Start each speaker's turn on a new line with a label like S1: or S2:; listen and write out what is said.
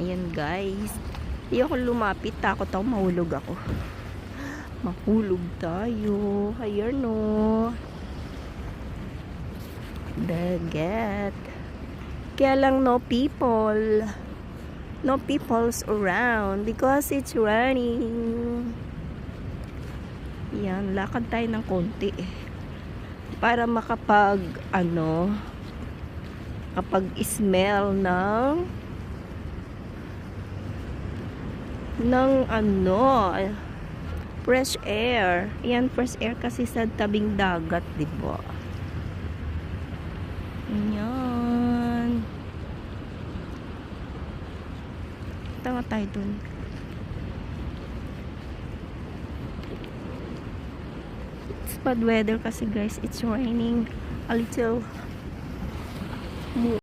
S1: Ayan guys. Hindi ako lumapit. Takot ako. Mahulog ako. Mahulog tayo. Ayan o. Dagat. Kaya lang no people. No people's around because it's raining. Yan. Lakad tayo ng konti para makapag kapag smell ng fresh air. Yan, fresh air kasi sa tabing dagat, diba? Yan. Tanga tayo dun. It's bad weather kasi guys. It's raining a little more.